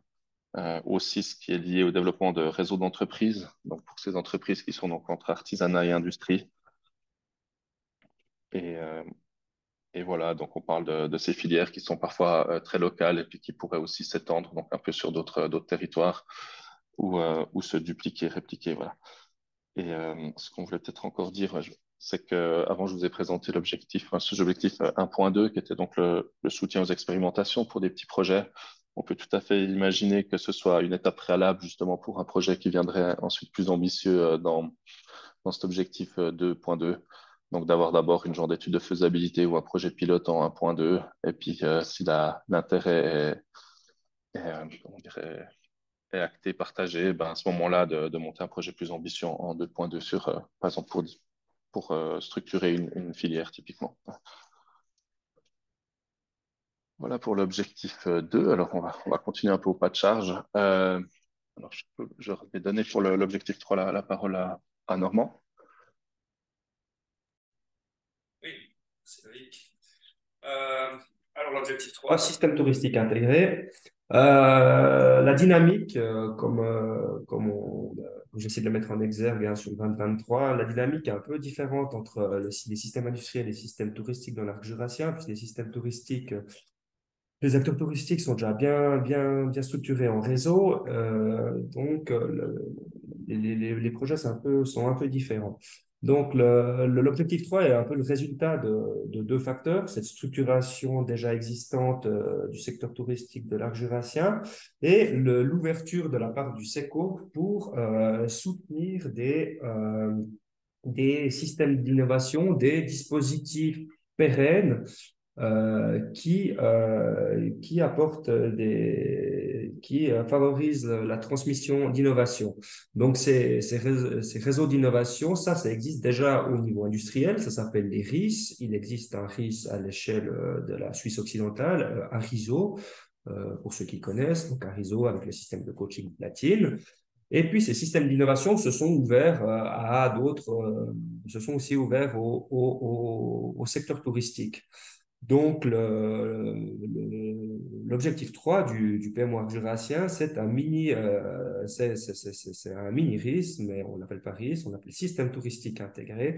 Aussi ce qui est lié au développement de réseaux d'entreprises, donc pour ces entreprises qui sont donc entre artisanat et industrie. Et, euh, et voilà, donc on parle de ces filières qui sont parfois très locales et puis qui pourraient aussi s'étendre donc un peu sur d'autres territoires ou se dupliquer, répliquer, voilà. Et ce qu'on voulait peut-être encore dire, c'est que avant je vous ai présenté l'objectif, un sous-objectif 1.2, qui était donc le soutien aux expérimentations pour des petits projets. On peut tout à fait imaginer que ce soit une étape préalable justement pour un projet qui viendrait ensuite plus ambitieux dans cet objectif 2.2. Donc d'avoir d'abord une genre d'étude de faisabilité ou un projet pilote en 1.2. Et puis si l'intérêt comment dirais, est acté, partagé, ben, à ce moment-là, de monter un projet plus ambitieux en 2.2 sur, par exemple, pour structurer une filière, typiquement. Voilà pour l'objectif 2. Alors, on va continuer un peu au pas de charge. Alors, je vais donner pour l'objectif 3 la parole à Normand. Oui, c'est Loïc. Euh, alors, l'objectif 3, système touristique intégré. La dynamique, comme j'essaie de le mettre en exergue hein, sur le 2023, la dynamique est un peu différente entre les systèmes industriels et les systèmes touristiques dans l'arc jurassien, puisque les systèmes touristiques, les acteurs touristiques sont déjà bien structurés en réseau, donc les projets sont un peu différents. Donc, l'objectif 3 est un peu le résultat de deux facteurs, cette structuration déjà existante du secteur touristique de l'arc jurassien et l'ouverture de la part du SECO pour soutenir des systèmes d'innovation, des dispositifs pérennes qui apporte qui favorise la transmission d'innovation. Donc, ces réseaux d'innovation, ça existe déjà au niveau industriel, ça s'appelle les RIS. Il existe un RIS à l'échelle de la Suisse occidentale, un RISO, pour ceux qui connaissent, donc un réseau avec le système de coaching platine. Et puis, ces systèmes d'innovation se sont ouverts à d'autres, se sont aussi ouverts au secteur touristique. Donc, l'objectif 3 du PMO jurassien, c'est un mini RIS, mais on l'appelle pas RIS, on l'appelle système touristique intégré.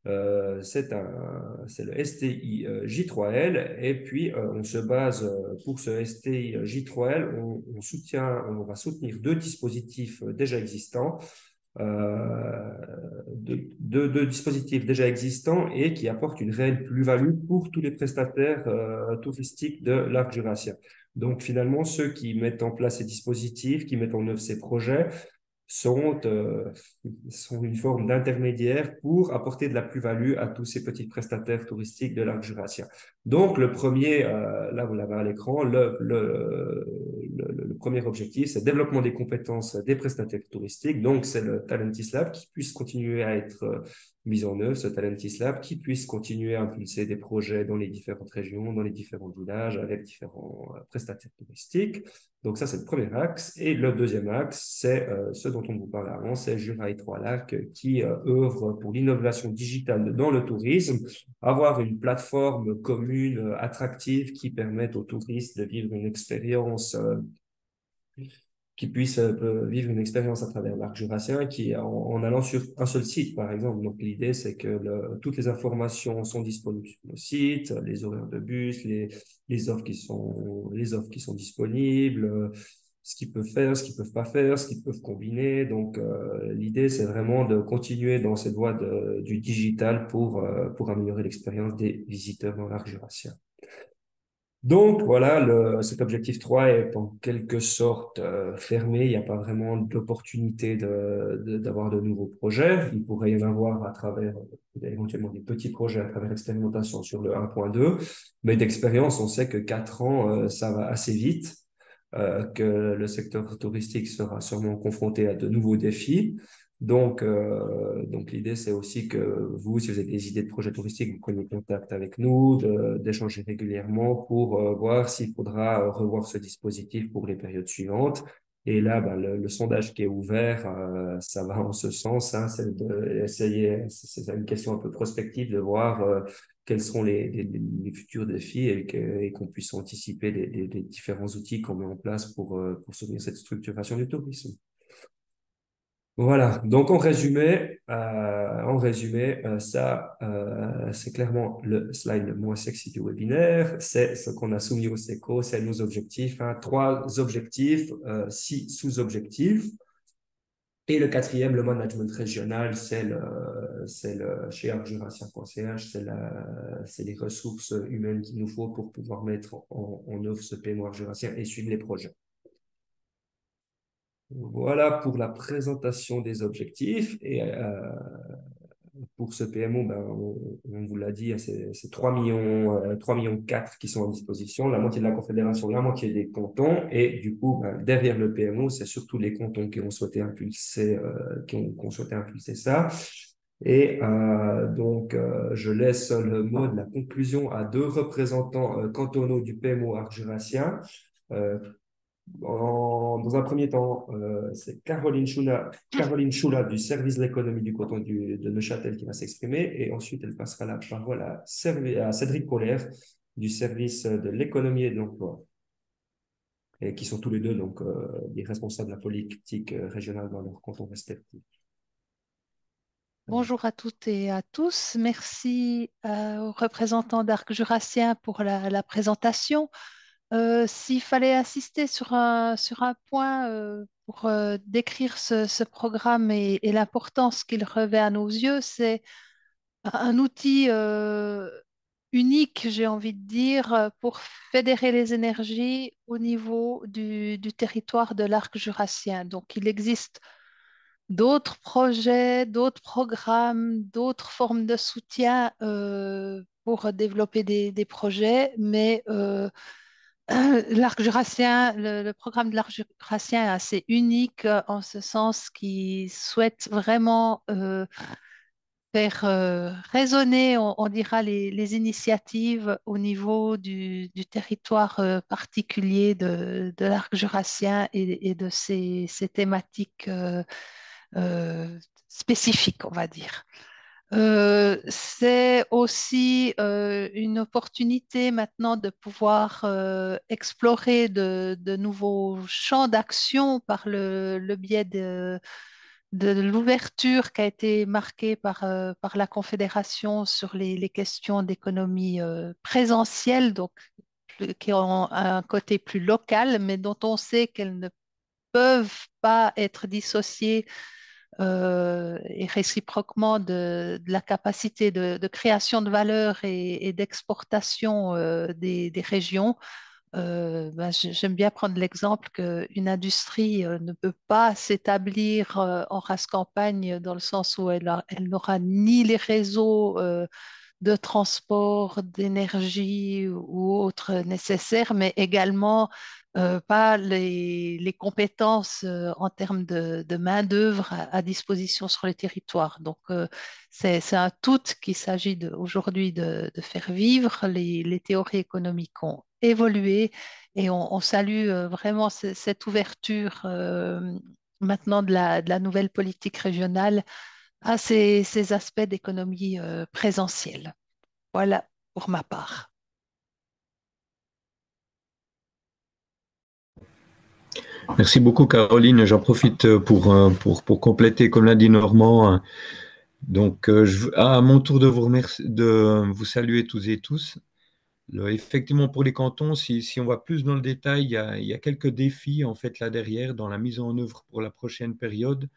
C'est le STI J3L. Et puis, on se base pour ce STI J3L, on va soutenir deux dispositifs déjà existants de dispositifs déjà existants et qui apportent une réelle plus-value pour tous les prestataires touristiques de l'arc jurassien. Donc finalement, ceux qui mettent en place ces dispositifs, qui mettent en œuvre ces projets, sont une forme d'intermédiaire pour apporter de la plus-value à tous ces petits prestataires touristiques de l'arc jurassien. Donc, le premier, là vous l'avez à l'écran, le premier objectif, c'est le développement des compétences des prestataires touristiques. Donc, c'est le Talentis Lab qui puisse continuer à être mis en œuvre, ce Talentis Lab, qui puisse continuer à impulser des projets dans les différentes régions, dans les différents villages, avec différents prestataires touristiques. Donc ça, c'est le premier axe. Et le deuxième axe, c'est ce dont on vous parlait avant, c'est Jura et Trois-Lacs qui œuvre pour l'innovation digitale dans le tourisme, avoir une plateforme commune attractive qui permette aux touristes de vivre une expérience qui puissent vivre une expérience à travers l'arc jurassien en allant sur un seul site, par exemple. Donc, l'idée, c'est que toutes les informations sont disponibles sur le site, les horaires de bus, les offres qui sont disponibles, ce qu'ils peuvent faire, ce qu'ils peuvent pas faire, ce qu'ils peuvent combiner. Donc, l'idée, c'est vraiment de continuer dans cette voie du digital pour améliorer l'expérience des visiteurs dans l'arc jurassien. Donc voilà, cet objectif 3 est en quelque sorte fermé. Il n'y a pas vraiment d'opportunité d'avoir de nouveaux projets. Il pourrait y en avoir à travers éventuellement des petits projets à travers l'expérimentation sur le 1.2. Mais d'expérience, on sait que 4 ans, ça va assez vite, que le secteur touristique sera sûrement confronté à de nouveaux défis. Donc l'idée, c'est aussi que vous, si vous avez des idées de projets touristiques, vous preniez contact avec nous, d'échanger régulièrement pour voir s'il faudra revoir ce dispositif pour les périodes suivantes. Et là, ben, le sondage qui est ouvert, ça va en ce sens, hein, c'est d'essayer, c'est une question un peu prospective de voir quels seront les futurs défis et qu'on puisse anticiper les différents outils qu'on met en place pour soutenir cette structuration du tourisme. Voilà. Donc, ça, c'est clairement le slide le moins sexy du webinaire. C'est ce qu'on a soumis au SECO, c'est nos objectifs, hein. Trois objectifs, six sous-objectifs. Et le quatrième, le management régional, chez arcjurassien.ch, c'est les ressources humaines qu'il nous faut pour pouvoir mettre en œuvre ce PMO arjurassien et suivre les projets. Voilà pour la présentation des objectifs. Et pour ce PMO, ben, on vous l'a dit, hein, c'est 3 millions 4 qui sont à disposition, la moitié de la Confédération, la moitié des cantons. Et du coup, ben, derrière le PMO, c'est surtout les cantons qui ont souhaité impulser, qui ont souhaité impulser ça. Et je laisse le mot de la conclusion à deux représentants cantonaux du PMO arjurassien. Euh, Dans un premier temps, c'est Caroline Choula du service de l'économie du canton de Neuchâtel qui va s'exprimer. Et ensuite, elle passera la parole à Cédric Colère du service de l'économie et de l'emploi, et qui sont tous les deux donc les responsables de la politique régionale dans leur canton respectif. Bonjour à toutes et à tous. Merci aux représentants d'Arc Jurassien pour la présentation. S'il fallait insister sur un point pour décrire ce programme et l'importance qu'il revêt à nos yeux, c'est un outil unique, j'ai envie de dire, pour fédérer les énergies au niveau du territoire de l'Arc Jurassien. Donc, il existe d'autres projets, d'autres programmes, d'autres formes de soutien pour développer des projets, mais l'arc jurassien, le programme de l'arc jurassien est assez unique en ce sens qu'il souhaite vraiment faire résonner, on dira, les initiatives au niveau du territoire particulier de l'arc jurassien et de ces thématiques spécifiques, on va dire. C'est aussi une opportunité maintenant de pouvoir explorer de nouveaux champs d'action par le biais de l'ouverture qui a été marquée par la Confédération sur les questions d'économie présentielle, donc qui ont un côté plus local, mais dont on sait qu'elles ne peuvent pas être dissociées et réciproquement de la capacité de création de valeur et d'exportation des régions. J'aime bien prendre l'exemple qu'une industrie ne peut pas s'établir en race campagne dans le sens où elle n'aura ni les réseaux de transport, d'énergie ou autres nécessaires, mais également pas les compétences en termes de main-d'œuvre à disposition sur les territoires. Donc, c'est un tout qu'il s'agit aujourd'hui de faire vivre. Les théories économiques ont évolué et on salue vraiment cette ouverture maintenant de la nouvelle politique régionale à ces aspects d'économie présentielle. Voilà pour ma part. Merci beaucoup, Caroline. J'en profite pour compléter, comme l'a dit Normand. Donc, à mon tour de de vous saluer tous et tous. Effectivement, pour les cantons, si on va plus dans le détail, il y a quelques défis en fait là derrière dans la mise en œuvre pour la prochaine période.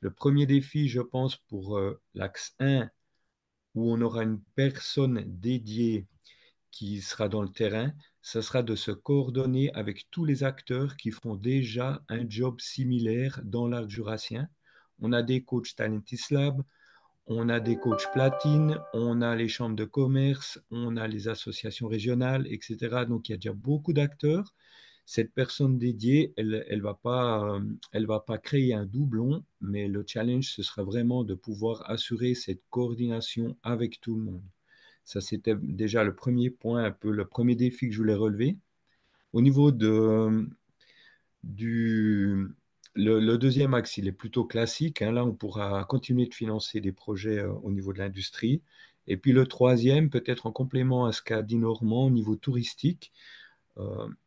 Le premier défi, je pense, pour l'axe 1, où on aura une personne dédiée qui sera dans le terrain, ce sera de se coordonner avec tous les acteurs qui font déjà un job similaire dans l'arc jurassien. On a des coachs Talentis Lab, on a des coachs platine, on a les chambres de commerce, on a les associations régionales, etc. Donc il y a déjà beaucoup d'acteurs. Cette personne dédiée, elle va pas créer un doublon, mais le challenge, ce sera vraiment de pouvoir assurer cette coordination avec tout le monde. Ça, c'était déjà le premier point, un peu le premier défi que je voulais relever. Au niveau du... Le deuxième axe, il est plutôt classique, hein. Là, on pourra continuer de financer des projets au niveau de l'industrie. Et puis le troisième, peut-être en complément à ce qu'a dit Normand au niveau touristique,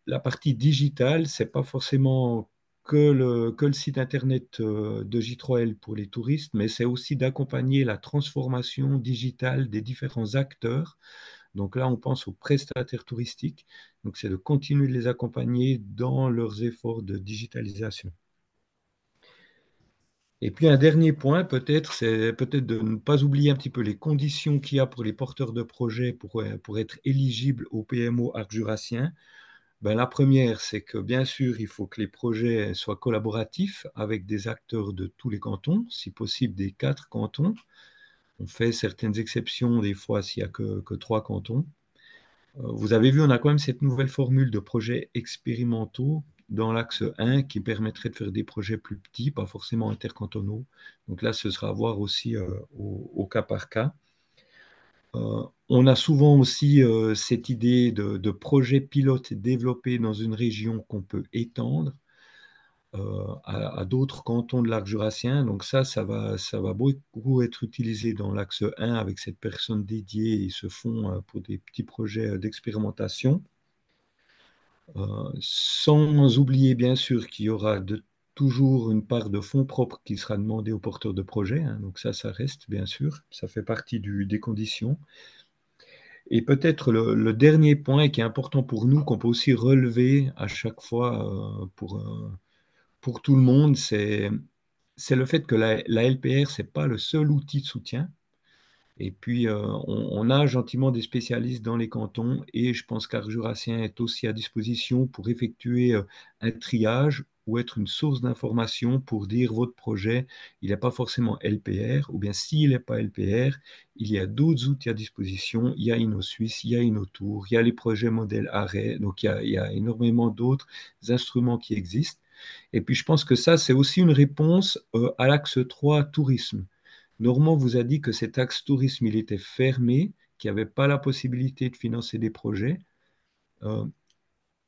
la partie digitale, c'est pas forcément que le site internet de J3L pour les touristes, mais c'est aussi d'accompagner la transformation digitale des différents acteurs. Donc là, on pense aux prestataires touristiques. Donc c'est de continuer de les accompagner dans leurs efforts de digitalisation. Et puis un dernier point, peut-être, c'est peut-être de ne pas oublier un petit peu les conditions qu'il y a pour les porteurs de projets pour être éligibles au PMO Arc Jurassien. Ben, la première, c'est que bien sûr, il faut que les projets soient collaboratifs avec des acteurs de tous les cantons, si possible des 4 cantons. On fait certaines exceptions des fois s'il n'y a que 3 cantons. Vous avez vu, on a quand même cette nouvelle formule de projets expérimentaux dans l'axe 1 qui permettrait de faire des projets plus petits, pas forcément intercantonaux. Donc là, ce sera à voir aussi au cas par cas. On a souvent aussi cette idée de projet pilote développé dans une région qu'on peut étendre à d'autres cantons de l'arc jurassien. Donc ça va beaucoup être utilisé dans l'axe 1 avec cette personne dédiée et ce fonds pour des petits projets d'expérimentation. Sans oublier bien sûr qu'il y aura toujours une part de fonds propres qui sera demandée aux porteurs de projets, hein. Donc ça reste bien sûr, ça fait partie des conditions. Et peut-être le dernier point qui est important pour nous, qu'on peut aussi relever à chaque fois pour tout le monde, c'est le fait que la LPR, ce n'est pas le seul outil de soutien. Et puis, on a gentiment des spécialistes dans les cantons et je pense qu'Arc Jurassien est aussi à disposition pour effectuer un triage ou être une source d'information pour dire votre projet, il n'est pas forcément LPR, ou bien s'il n'est pas LPR, il y a d'autres outils à disposition. Il y a InnoSuisse, il y a InnoTour, il y a les projets modèles arrêt, donc il y a énormément d'autres instruments qui existent. Et puis, je pense que ça, c'est aussi une réponse à l'axe 3 tourisme. Normand vous a dit que cet axe tourisme, il était fermé, qu'il n'y avait pas la possibilité de financer des projets. Euh,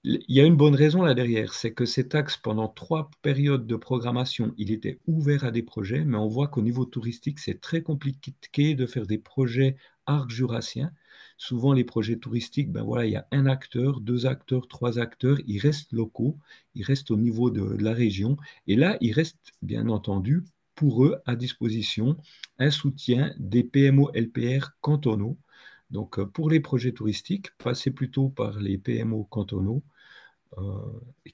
il y a une bonne raison là derrière, c'est que cet axe, pendant 3 périodes de programmation, il était ouvert à des projets, mais on voit qu'au niveau touristique, c'est très compliqué de faire des projets arc jurassien. Souvent, les projets touristiques, ben voilà, il y a un acteur, 2 acteurs, 3 acteurs, ils restent locaux, ils restent au niveau de la région. Et là, il reste, bien entendu, pour eux, à disposition, un soutien des PMO LPR cantonaux. Donc, pour les projets touristiques, passez plutôt par les PMO cantonaux euh,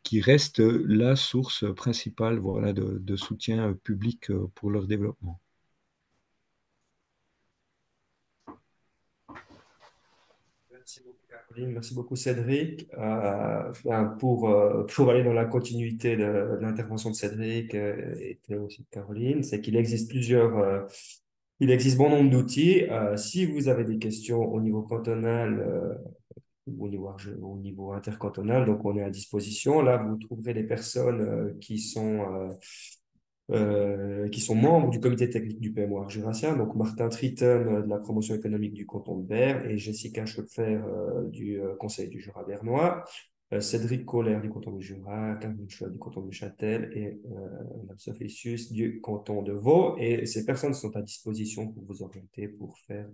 qui reste la source principale, voilà, de soutien public pour leur développement. Merci beaucoup, Caroline. Merci beaucoup, Cédric. Pour aller dans la continuité de l'intervention de Cédric et aussi de Caroline, c'est qu'il existe il existe bon nombre d'outils. Si vous avez des questions au niveau cantonal, ou au niveau intercantonal, donc on est à disposition. Là, vous trouverez des personnes qui sont membres du comité technique du PMO Arc Jurassien, donc Martin Triton de la promotion économique du canton de Berne et Jessica Schopfer du conseil du Jura bernois, Cédric Kohler du canton du Jura, Caroline Schwab du canton de Châtel et Mme Sophie Suisse du canton de Vaud. Et ces personnes sont à disposition pour vous orienter, pour faire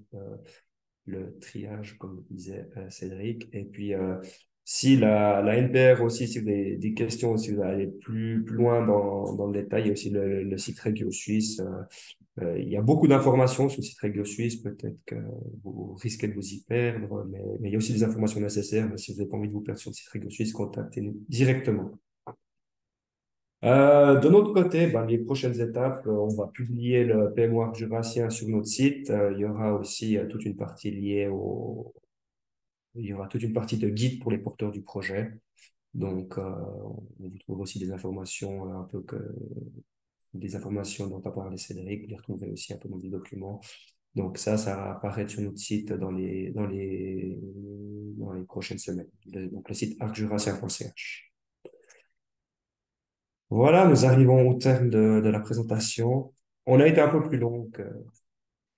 le triage, comme disait Cédric. Et puis, si la NPR aussi, si vous avez des questions, si vous allez plus loin dans le détail, il y a aussi le site Régio Suisse. Il y a beaucoup d'informations sur le site Régio Suisse. Peut-être que vous risquez de vous y perdre, mais il y a aussi des informations nécessaires. Si vous n'avez pas envie de vous perdre sur le site Régio Suisse, contactez-nous directement. De notre côté, ben, les prochaines étapes, on va publier le PMO jurassien sur notre site. Il y aura aussi toute une partie liée il y aura toute une partie de guide pour les porteurs du projet. Donc, on vous trouve aussi des informations des informations dont a parlé Cédric. Vous les retrouverez aussi un peu dans des documents. Donc ça va apparaître sur notre site dans les prochaines semaines. Donc le site arcjurassien.ch. Voilà, nous arrivons au terme de la présentation. On a été un peu plus long que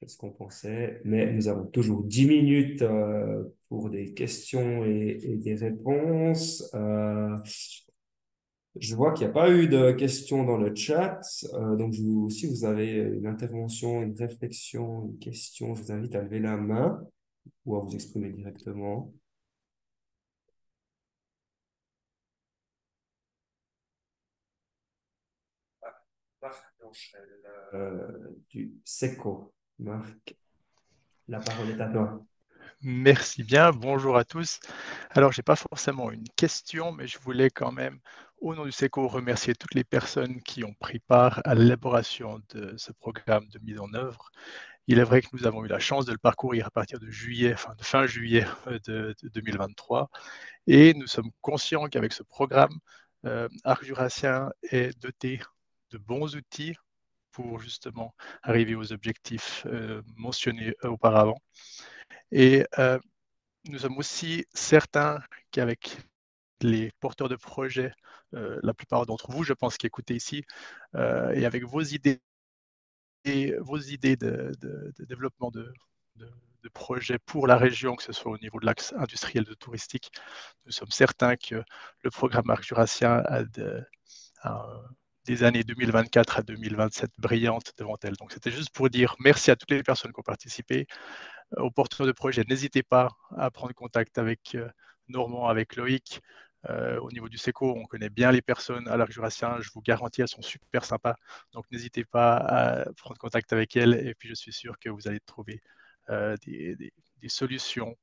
ce qu'on pensait, mais nous avons toujours 10 minutes pour des questions et des réponses. Je vois qu'il n'y a pas eu de questions dans le chat. Donc, si vous avez une intervention, une réflexion, une question, je vous invite à lever la main ou à vous exprimer directement. Marc Blanchel, du SECO. Marc, la parole est à toi. Merci bien, bonjour à tous. Alors, je n'ai pas forcément une question, mais je voulais quand même, au nom du SECO, remercier toutes les personnes qui ont pris part à l'élaboration de ce programme de mise en œuvre. Il est vrai que nous avons eu la chance de le parcourir à partir de juillet, enfin de fin juillet de 2023, et nous sommes conscients qu'avec ce programme, Arc Jurassien est doté de bons outils pour justement arriver aux objectifs mentionnés auparavant. Et nous sommes aussi certains qu'avec les porteurs de projets, la plupart d'entre vous, je pense, qui écoutez ici, et avec vos idées de développement de projets pour la région, que ce soit au niveau de l'axe industriel de touristique, nous sommes certains que le programme Arc Jurassien a des années 2024 à 2027 brillantes devant elle. Donc c'était juste pour dire merci à toutes les personnes qui ont participé, aux porteurs de projet. N'hésitez pas à prendre contact avec Normand, avec Loïc. Au niveau du SECO, on connaît bien les personnes à l'Arc Jurassien. Je vous garantis, elles sont super sympas. Donc, n'hésitez pas à prendre contact avec elles. Et puis, je suis sûr que vous allez trouver des solutions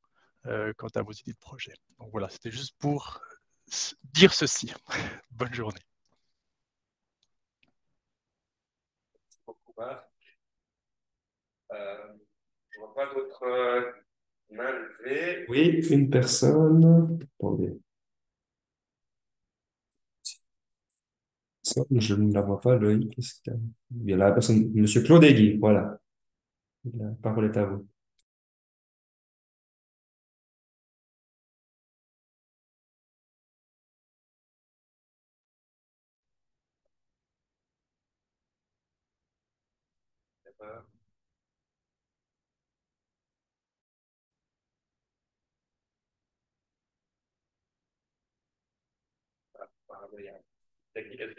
quant à vos idées de projet. Donc, voilà, c'était juste pour dire ceci. Bonne journée. Merci beaucoup, Marc. Je ne vois pas d'autres mains levées. Oui, une personne. Attendez. Je ne la vois pas, Loïc. Il y a la personne, Monsieur Claude Aiguy, voilà. La parole est à vous.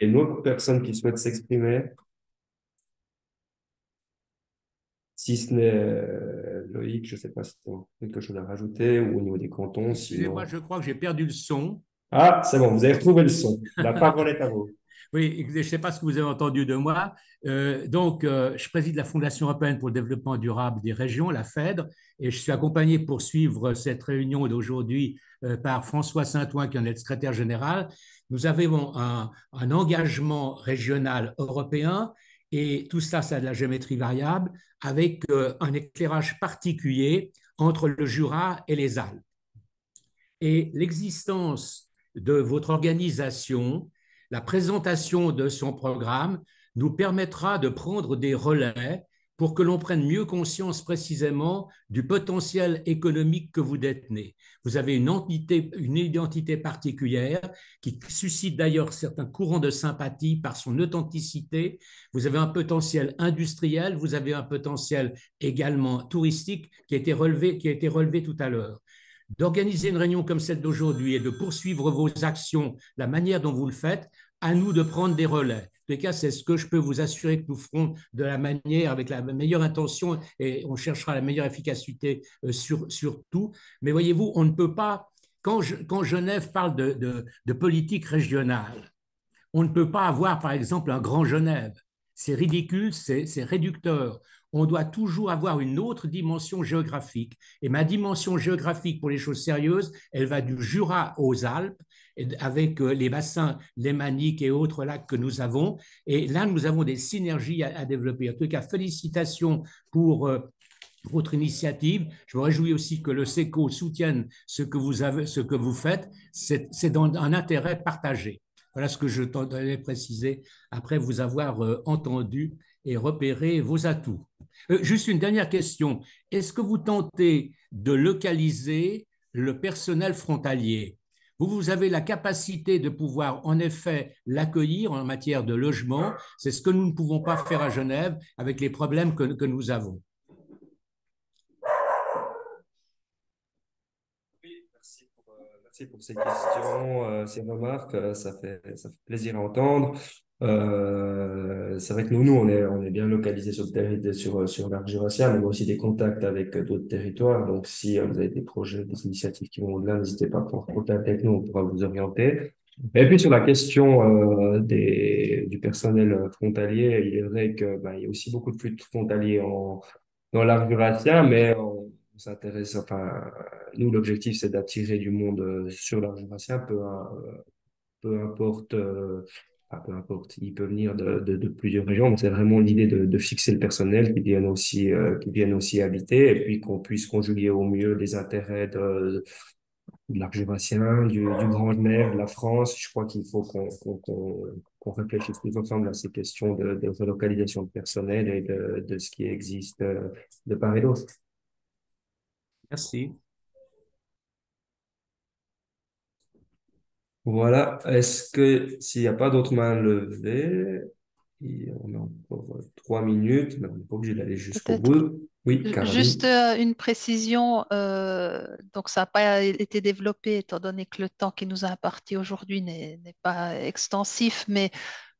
Et une autre personne qui souhaite s'exprimer, si ce n'est Loïc, je ne sais pas si tu as quelque chose à rajouter ou au niveau des cantons. Excusez-moi, je crois que j'ai perdu le son. Ah, c'est bon, vous avez retrouvé le son. La parole est à vous. Oui, je ne sais pas ce que vous avez entendu de moi. Je préside la Fondation européenne pour le développement durable des régions, la FEDR, et je suis accompagné pour suivre cette réunion d'aujourd'hui par François Saint-Ouen, qui en est le secrétaire général. Nous avons un engagement régional européen, et tout ça, ça a de la géométrie variable, avec un éclairage particulier entre le Jura et les Alpes. Et l'existence de votre organisation, la présentation de son programme nous permettra de prendre des relais pour que l'on prenne mieux conscience précisément du potentiel économique que vous détenez. Vous avez une identité particulière qui suscite d'ailleurs certains courants de sympathie par son authenticité. Vous avez un potentiel industriel, vous avez un potentiel également touristique qui a été relevé tout à l'heure. D'organiser une réunion comme celle d'aujourd'hui et de poursuivre vos actions, la manière dont vous le faites, à nous de prendre des relais. En tout cas, c'est ce que je peux vous assurer que nous ferons de la manière, avec la meilleure intention, et on cherchera la meilleure efficacité sur tout. Mais voyez-vous, on ne peut pas, quand Genève parle de politique régionale, on ne peut pas avoir, par exemple, un grand Genève. C'est ridicule, c'est réducteur. On doit toujours avoir une autre dimension géographique. Et ma dimension géographique pour les choses sérieuses, elle va du Jura aux Alpes, avec les bassins lémaniques et autres lacs que nous avons. Et là, nous avons des synergies à développer. En tout cas, félicitations pour votre initiative. Je me réjouis aussi que le SECO soutienne ce que vous faites. C'est dans un intérêt partagé. Voilà ce que je tentais préciser après vous avoir entendu et repéré vos atouts. Juste une dernière question. Est-ce que vous tentez de localiser le personnel frontalier? Vous avez la capacité de pouvoir en effet l'accueillir en matière de logement. C'est ce que nous ne pouvons pas faire à Genève avec les problèmes que nous avons. Merci pour ces questions, ces remarques. Ça fait plaisir à entendre. C'est vrai que nous, on est bien localisés sur le territoire, sur l'arc jurassien, mais on a aussi des contacts avec d'autres territoires. Donc, si vous avez des projets, des initiatives qui vont au-delà, n'hésitez pas à prendre contact avec nous, on pourra vous orienter. Et puis, sur la question du personnel frontalier, il est vrai que, ben, il y a aussi beaucoup de flux frontaliers dans l'arc jurassien, mais on s'intéresse, enfin, nous, l'objectif, c'est d'attirer du monde sur l'arc jurassien, peu importe, peu importe, il peut venir de plusieurs régions, mais c'est vraiment l'idée de fixer le personnel qui viennent aussi habiter et puis qu'on puisse conjuguer au mieux les intérêts de l'arc jurassien, du Grand Genève, de la France. Je crois qu'il faut qu'on réfléchisse tous ensemble à ces questions de relocalisation de personnel et de ce qui existe de part et d'autre. Merci. Voilà. Est-ce que s'il n'y a pas d'autres mains levées, et on a encore 3 minutes, mais on n'est pas obligé d'aller jusqu'au Peut-être bout. Oui, juste Caroline. une précision. Donc, ça n'a pas été développé étant donné que le temps qui nous a imparti aujourd'hui n'est pas extensif, mais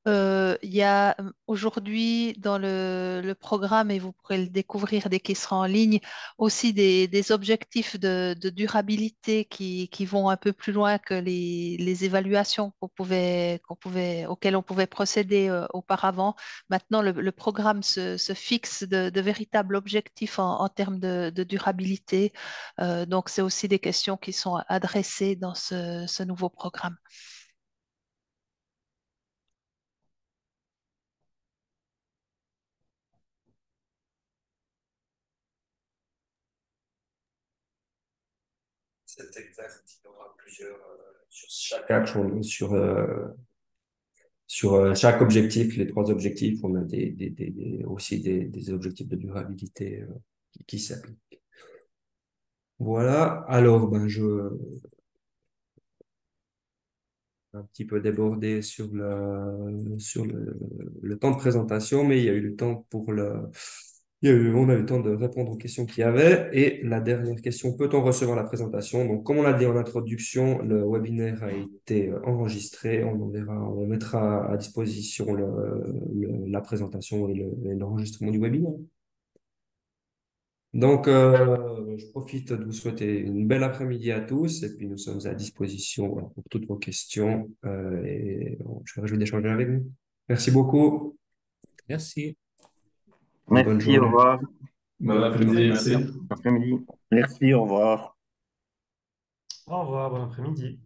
il y a aujourd'hui dans le programme, et vous pourrez le découvrir dès qu'il sera en ligne, aussi des objectifs de durabilité qui vont un peu plus loin que les évaluations auxquelles on pouvait procéder auparavant. Maintenant, le programme se fixe de véritables objectifs en termes de durabilité. Donc, c'est aussi des questions qui sont adressées dans ce nouveau programme. C'est exact. Il y aura plusieurs, sur chaque axe, sur chaque objectif, les 3 objectifs, on a aussi des objectifs de durabilité qui s'appliquent. Voilà. Alors, ben, un petit peu débordé sur le temps de présentation, mais il y a eu le temps on a eu le temps de répondre aux questions qu'il y avait. Et la dernière question, peut-on recevoir la présentation? Donc, comme on l'a dit en introduction, le webinaire a été enregistré. On mettra à disposition la présentation et l'enregistrement du webinaire. Donc, je profite de vous souhaiter une belle après-midi à tous et puis nous sommes à disposition pour toutes vos questions je me réjouis d'échanger avec vous. Merci beaucoup. Merci. Bonne Merci, au journée. revoir. Bon après-midi, merci. Après-midi. Merci, au revoir. Au revoir, bon après-midi.